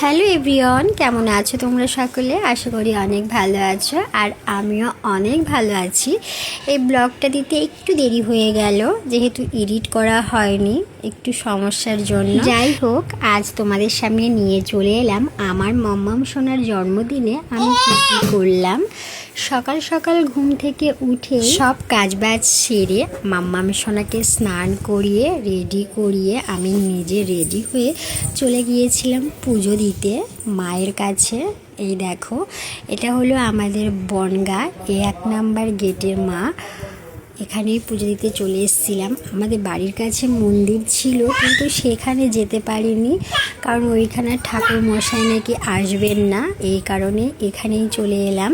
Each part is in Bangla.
হ্যালো এভরিওয়ান, কেমন আছো তোমরা সকলে? আশা করি অনেক ভালো আছো, আর আমিও অনেক ভালো আছি। এই ব্লগটা দিতে একটু দেরি হয়ে গেল, যেহেতু এডিট করা হয়নি একটু সমস্যার জন্য। যাই হোক, আজ তোমাদের সামনে নিয়ে চলে এলাম আমার মাম্মাম সোনার জন্মদিনে আমি কী কী করলাম। সকাল সকাল ঘুম থেকে উঠে সব কাজবাজ সেরে মাম্মাম সোনাকে স্নান করিয়ে রেডি করিয়ে আমি নিজে রেডি হয়ে চলে গিয়েছিলাম পুজো দিতে মায়ের কাছে। এই দেখো, এটা হলো আমাদের বনগা 1 নাম্বার গেটের মা। এখানেই পুজো দিতে চলে এসেছিলাম। আমাদের বাড়ির কাছে মন্দির ছিল, কিন্তু সেখানে যেতে পারিনি, কারণ ওইখানে ঠাকুর মশাই নাকি আসবেন না। এই কারণে এখানেই চলে এলাম।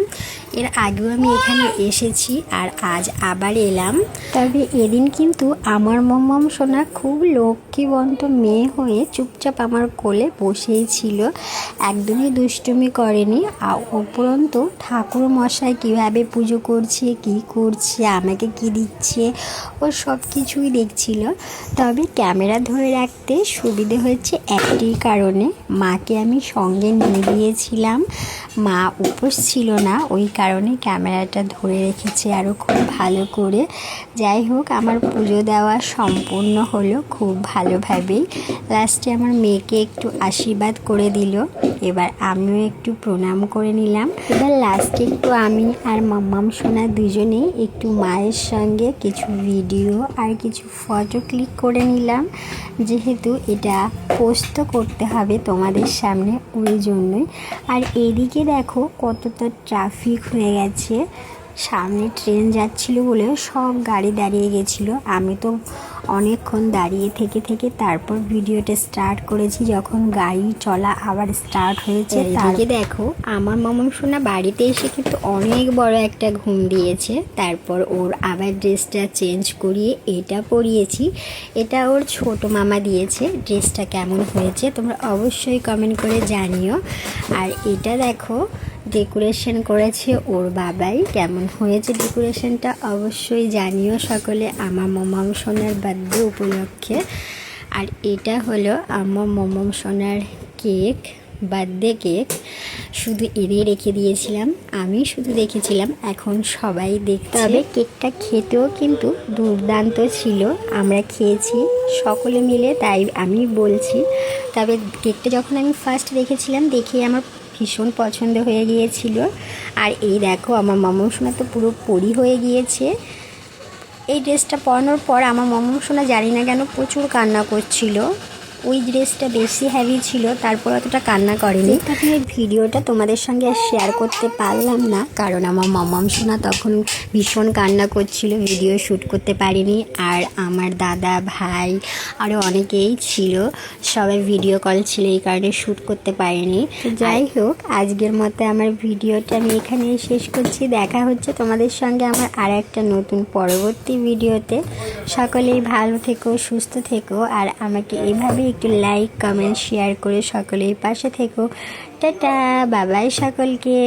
এর আগেও আমি এখানে এসেছি, আর আজ আবার এলাম। তবে এদিন কিন্তু আমার মাম্মাম সোনা খুব লক্ষ্মীবন্ত মেয়ে হয়ে চুপচাপ আমার কোলে বসেই ছিল, একদমই দুষ্টুমি করেনি। আর উপরন্তু ঠাকুর মশাই কীভাবে পুজো করছে, কি করছে, আমাকে কি দিচ্ছে, ও সব কিছুই দেখছিল। তবে ক্যামেরা ধরে রাখতে সুবিধে হয়েছে একটি কারণে, মাকে আমি সঙ্গে নিয়ে গিয়েছিলাম, মা উপোস ছিল না, ওই কারণে ক্যামেরাটা ধরে রেখেছে আরও খুব ভালো করে। যাই হোক, আমার পুজো দেওয়া সম্পূর্ণ হলো খুব ভালোভাবেই। লাস্টে আমার মেয়েকে একটু আশীর্বাদ করে দিল, এবার আমিও একটু প্রণাম করে নিলাম। এবার লাস্টে একটু আমি আর মাম্মাম সোনা দুজনেই একটু মায়ের সঙ্গে কিছু ভিডিও আর কিছু ফটো ক্লিক করে নিলাম, যেহেতু এটা পোস্ট করতে হবে তোমাদের সামনে, ওই জন্যই। আর এদিকে দেখো কতটা ট্রাফিক হয়ে গেছে, সামনে ট্রেন যাচ্ছিল বলে সব গাড়ি দাঁড়িয়ে গেছিলো। আমি তো অনেকক্ষণ দাঁড়িয়ে থেকে থেকে তারপর ভিডিওটা স্টার্ট করেছি, যখন গাড়ি চলা আবার স্টার্ট হয়েছে। তারপরে দেখো আমার মামাম সোনা বাড়িতে এসে কিন্তু অনেক বড় একটা ঘুম দিয়েছে। তারপর ওর আবার ড্রেসটা চেঞ্জ করিয়ে এটা পরিয়েছি, এটা ওর ছোট মামা দিয়েছে। ড্রেসটা কেমন হয়েছে তোমরা অবশ্যই কমেন্ট করে জানিও। আর এটা দেখো ডেকোরেশন করেছে ওর বাবাই, কেমন হয়েছে ডেকোরেশনটা অবশ্যই জানিও সকলে আমার মামাম সোনার বার্থডে উপলক্ষে। আর এটা হলো আমার মামাম সোনার কেক, বার্থডে কেক। শুধু এনে রেখে দিয়েছিলাম, আমি শুধু দেখেছিলাম, এখন সবাই দেখতে হবে। কেকটা খেতেও কিন্তু দুর্দান্ত ছিল, আমরা খেয়েছি সকলে মিলে, তাই আমি বলছি। তবে কেকটা যখন আমি ফার্স্ট দেখেছিলাম, দেখে আমার ভীষণ পছন্দ হয়ে গিয়েছিল। আর এই দেখো আমার মামাম সোনা তো পুরো পরি হয়ে গিয়েছে। এই ড্রেসটা পরানোর পর আমার মামাম সোনা জানি না কেন প্রচুর কান্না করছিল। ওই ড্রেসটা বেশি হেভি ছিল, তারপর অতটা কান্না করেনি। তারপরে ভিডিওটা তোমাদের সঙ্গে আর শেয়ার করতে পারলাম না, কারণ আমার মামাম সোনা তখন ভীষণ কান্না করছিল, ভিডিও শ্যুট করতে পারিনি। আর আমার দাদা ভাই আরও অনেকেই ছিল, সবাই ভিডিও কল ছিল, এই কারণে শ্যুট করতে পারিনি। যাই হোক, আজকের মতো আমার ভিডিওটা আমি এখানেই শেষ করছি। দেখা হচ্ছে তোমাদের সঙ্গে আমার আর একটা নতুন পরবর্তী ভিডিওতে। সকলেই ভালো থেকো, সুস্থ থেকো, আর আমাকে এইভাবে একটু লাইক কমেন্ট শেয়ার করে সকলেই পাশে থেকো। টাটা, বাবাই সকলকে।